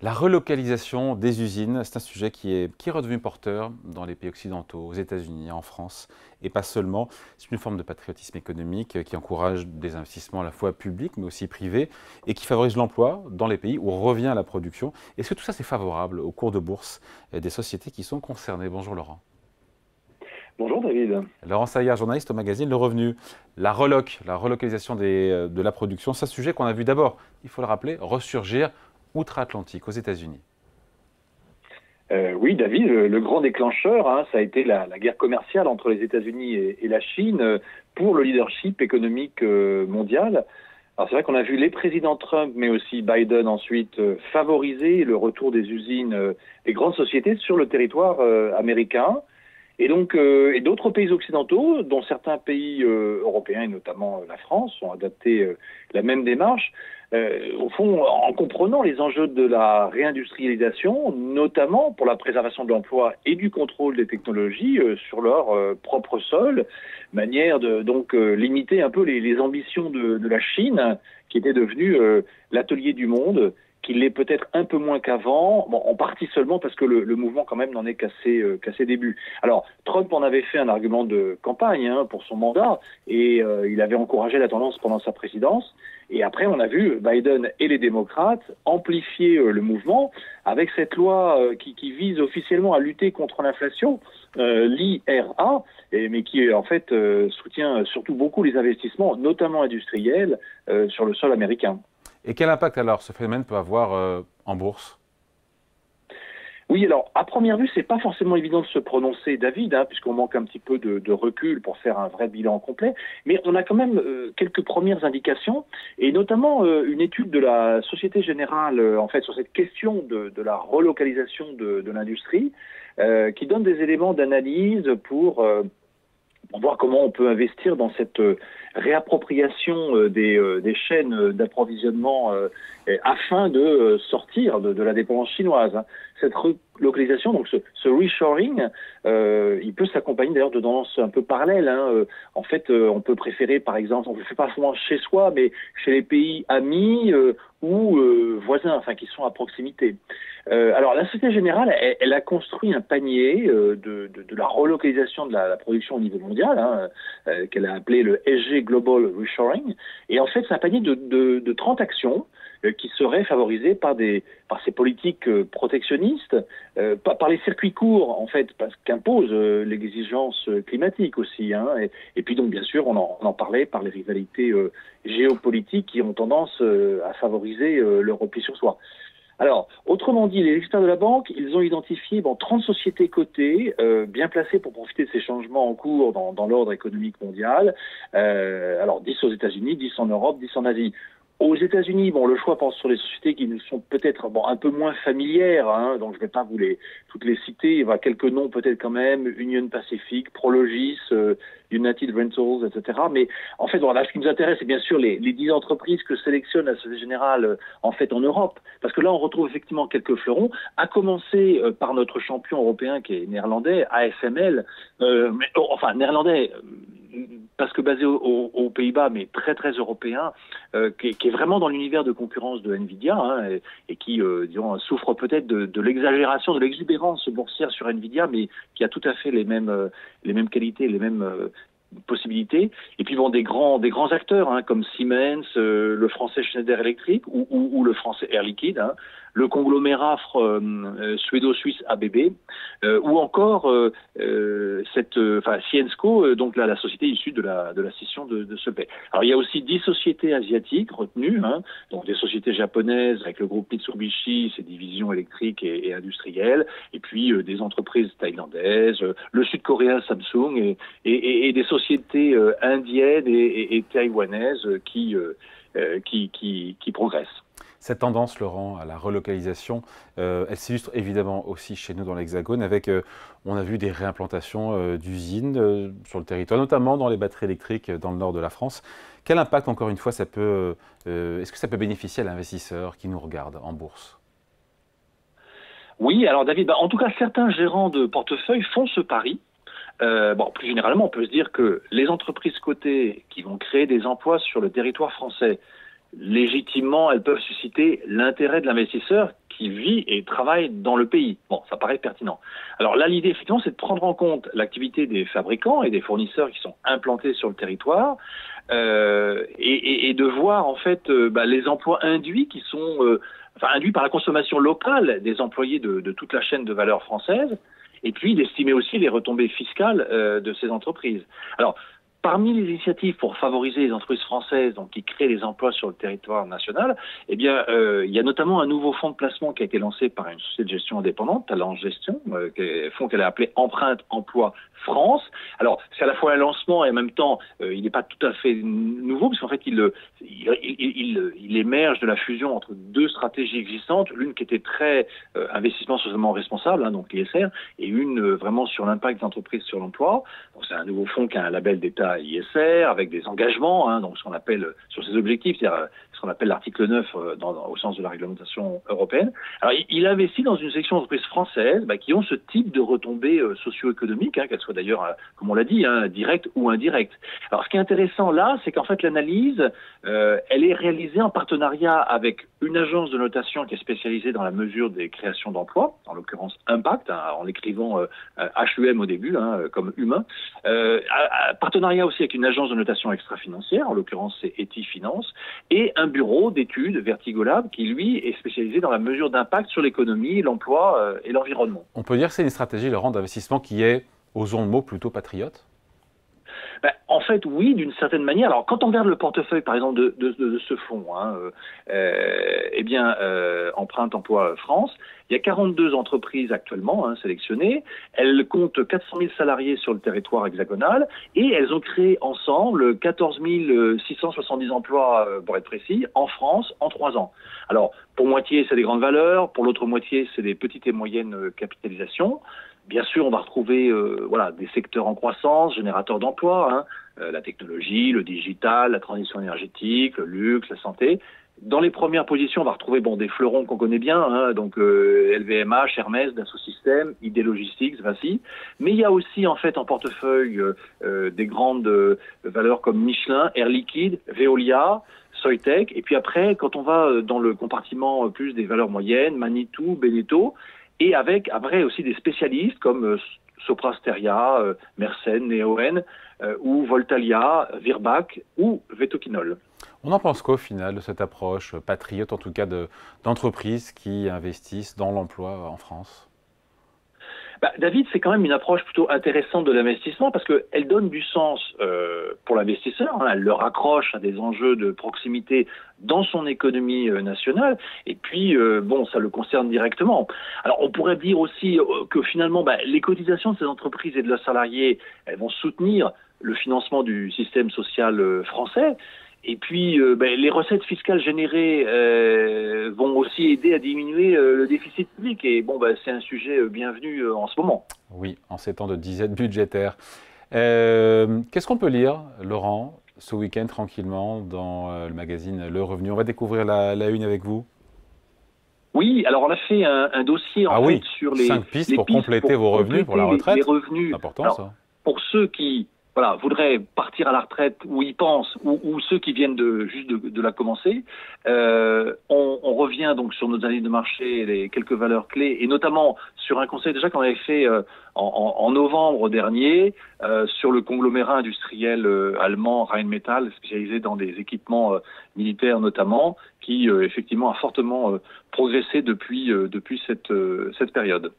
La relocalisation des usines, c'est un sujet qui est redevenu porteur dans les pays occidentaux, aux États-Unis, en France, et pas seulement. C'est une forme de patriotisme économique qui encourage des investissements à la fois publics mais aussi privés et qui favorise l'emploi dans les pays où revient la production. Est-ce que tout ça c'est favorable au cours de bourse des sociétés qui sont concernées? Bonjour Laurent. Bonjour David. Laurent Saillard, journaliste au magazine Le Revenu. La relocalisation de la production, c'est un sujet qu'on a vu d'abord, il faut le rappeler, ressurgir outre-Atlantique, aux États-Unis. Oui, David, le grand déclencheur, ça a été la guerre commerciale entre les États-Unis et la Chine pour le leadership économique mondial. Alors c'est vrai qu'on a vu les présidents Trump, mais aussi Biden ensuite, favoriser le retour des usines, des grandes sociétés sur le territoire américain. Et donc, et d'autres pays occidentaux, dont certains pays européens et notamment la France, ont adapté la même démarche. Au fond, en comprenant les enjeux de la réindustrialisation, notamment pour la préservation de l'emploi et du contrôle des technologies sur leur propre sol, manière de donc limiter un peu les ambitions de la Chine, qui était devenue l'atelier du monde, qu'il l'est peut-être un peu moins qu'avant, bon, en partie seulement parce que le mouvement quand même n'en est qu'à ses débuts. Alors, Trump en avait fait un argument de campagne pour son mandat, et il avait encouragé la tendance pendant sa présidence. Et après, on a vu Biden et les démocrates amplifier le mouvement avec cette loi qui vise officiellement à lutter contre l'inflation, l'IRA, mais qui en fait soutient surtout beaucoup les investissements, notamment industriels, sur le sol américain. Et quel impact alors ce phénomène peut avoir en bourse? Oui, alors à première vue, c'est pas forcément évident de se prononcer, David, puisqu'on manque un petit peu de recul pour faire un vrai bilan complet. Mais on a quand même quelques premières indications, et notamment une étude de la Société Générale, en fait, sur cette question de la relocalisation de l'industrie, qui donne des éléments d'analyse pour voir comment on peut investir dans cette réappropriation des chaînes d'approvisionnement afin de sortir de la dépendance chinoise. Cette relocalisation, donc ce reshoring, il peut s'accompagner d'ailleurs de tendances un peu parallèles. En fait, on peut préférer, par exemple, on ne le fait pas souvent chez soi, mais chez les pays amis ou voisins, enfin qui sont à proximité. Alors la Société Générale, elle a construit un panier de la relocalisation de la production au niveau mondial, qu'elle a appelé le SG Global Reshoring. Et en fait, c'est un panier de 30 actions qui seraient favorisées par ces politiques protectionnistes, par les circuits courts, en fait, parce qu'imposent l'exigence climatique aussi. Et puis donc, bien sûr, on en parlait, par les rivalités géopolitiques qui ont tendance à favoriser le repli sur soi. Alors, autrement dit, les experts de la banque, ils ont identifié 30 sociétés cotées, bien placées pour profiter de ces changements en cours dans l'ordre économique mondial. Alors, 10 aux États-Unis, 10 en Europe, 10 en Asie. Aux États-Unis, le choix porte sur les sociétés qui nous sont peut-être un peu moins familières, donc je ne vais pas toutes les citer. Il y a quelques noms peut-être quand même: Union Pacific, Prologis, United Rentals, etc. Mais en fait, là, ce qui nous intéresse, c'est bien sûr les 10 entreprises que sélectionne la Société Générale en fait en Europe, parce que là, on retrouve effectivement quelques fleurons, à commencer par notre champion européen qui est néerlandais, ASML, enfin néerlandais. Parce que basé aux Pays-Bas, mais très très européen, qui est vraiment dans l'univers de concurrence de Nvidia, et qui, disons, souffre peut-être de l'exagération, de l'exubérance boursière sur Nvidia, mais qui a tout à fait les mêmes qualités, les mêmes possibilités. Et puis des grands acteurs comme Siemens, le français Schneider Electric ou le français Air Liquide, le conglomérat suédo-suisse ABB, ou encore Syensqo, donc là, la société issue de la scission de ce pays. Alors il y a aussi 10 sociétés asiatiques retenues, donc des sociétés japonaises avec le groupe Mitsubishi, ses divisions électriques et industrielles, et puis des entreprises thaïlandaises, le sud-coréen Samsung, et des sociétés indiennes et taïwanaises qui progressent. Cette tendance, Laurent, à la relocalisation, elle s'illustre évidemment aussi chez nous dans l'Hexagone avec, on a vu des réimplantations d'usines sur le territoire, notamment dans les batteries électriques dans le nord de la France. Quel impact, encore une fois, est-ce que ça peut bénéficier à l'investisseur qui nous regarde en bourse? Oui, alors David, en tout cas, certains gérants de portefeuille font ce pari. Plus généralement, on peut se dire que les entreprises cotées qui vont créer des emplois sur le territoire français, légitimement, elles peuvent susciter l'intérêt de l'investisseur qui vit et travaille dans le pays. Bon, ça paraît pertinent. Alors là, l'idée, effectivement, c'est de prendre en compte l'activité des fabricants et des fournisseurs qui sont implantés sur le territoire et de voir, en fait, les emplois induits qui sont induits par la consommation locale des employés de toute la chaîne de valeur française, et puis d'estimer aussi les retombées fiscales de ces entreprises. Alors, parmi les initiatives pour favoriser les entreprises françaises, donc qui créent des emplois sur le territoire national, eh bien, il y a notamment un nouveau fonds de placement qui a été lancé par une société de gestion indépendante, Talent Gestion, fonds qu'elle a appelé Empreinte Emploi France. Alors, c'est à la fois un lancement et en même temps, il n'est pas tout à fait nouveau, parce qu'en fait, il émerge de la fusion entre deux stratégies existantes, l'une qui était très investissement socialement responsable, donc l'ISR, et une vraiment sur l'impact des entreprises sur l'emploi. Donc, c'est un nouveau fonds qui a un label d'État ISR, avec des engagements, donc ce qu'on appelle, sur ses objectifs, c'est-à-dire ce qu'on appelle l'article 9 au sens de la réglementation européenne. Alors, il investit dans une section d'entreprises françaises qui ont ce type de retombées socio-économiques, qu'elles soient d'ailleurs, comme on l'a dit, directes ou indirectes. Alors, ce qui est intéressant là, c'est qu'en fait, l'analyse, elle est réalisée en partenariat avec une agence de notation qui est spécialisée dans la mesure des créations d'emplois, en l'occurrence Impact, en l'écrivant HUM au début, comme humain. Partenariat aussi avec une agence de notation extra-financière, en l'occurrence c'est Etifinance, et un bureau d'études, Vertigolab, qui lui est spécialisé dans la mesure d'impact sur l'économie, l'emploi et l'environnement. On peut dire que c'est une stratégie, Laurent, d'investissement qui est, osons le mot, plutôt patriote? En fait, oui, d'une certaine manière. Alors, quand on regarde le portefeuille, par exemple, de ce fonds, Empreinte Emploi France, il y a 42 entreprises actuellement sélectionnées. Elles comptent 400 000 salariés sur le territoire hexagonal et elles ont créé ensemble 14 670 emplois, pour être précis, en France en 3 ans. Alors, pour moitié, c'est des grandes valeurs. Pour l'autre moitié, c'est des petites et moyennes capitalisations. Bien sûr, on va retrouver des secteurs en croissance, générateurs d'emplois, la technologie, le digital, la transition énergétique, le luxe, la santé. Dans les premières positions, on va retrouver des fleurons qu'on connaît bien, donc LVMH, Hermès, Dassault Systèmes, ID Logistics, Vinci. Mais il y a aussi en fait en portefeuille des grandes valeurs comme Michelin, Air Liquide, Veolia, Soitec. Et puis après, quand on va dans le compartiment plus des valeurs moyennes, Manitou, Beneteau, et avec après aussi des spécialistes comme Soprasteria, Mersenne, Neoen, ou Voltalia, Virbac ou Vetoquinol. On en pense quoi au final de cette approche patriote, en tout cas d'entreprises qui investissent dans l'emploi en France? David, c'est quand même une approche plutôt intéressante de l'investissement parce qu'elle donne du sens pour l'investisseur, elle le raccroche à des enjeux de proximité dans son économie nationale et puis, ça le concerne directement. Alors, on pourrait dire aussi que finalement, les cotisations de ces entreprises et de leurs salariés, elles vont soutenir le financement du système social français. Et puis, les recettes fiscales générées vont aussi aider à diminuer le déficit public. Et c'est un sujet bienvenu en ce moment. Oui, en ces temps de disette budgétaire. Qu'est-ce qu'on peut lire, Laurent, ce week-end tranquillement dans le magazine Le Revenu? On va découvrir la une avec vous. Oui, alors on a fait un dossier sur les 5 pistes pour compléter vos revenus pour la retraite. Les revenus. C'est important, ça. Pour ceux qui voudraient partir à la retraite ou y pensent, ou ceux qui viennent juste de la commencer, on revient donc sur nos analyses de marché, les quelques valeurs clés, et notamment sur un conseil déjà qu'on avait fait en novembre dernier sur le conglomérat industriel allemand Rheinmetall, spécialisé dans des équipements militaires notamment, qui effectivement a fortement progressé depuis cette période.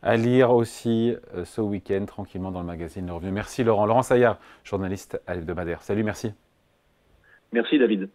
À lire aussi ce week-end tranquillement dans le magazine Le Revenu. Merci Laurent. Laurent Saillard, journaliste à l'Hebdomadaire. Salut, merci. Merci David.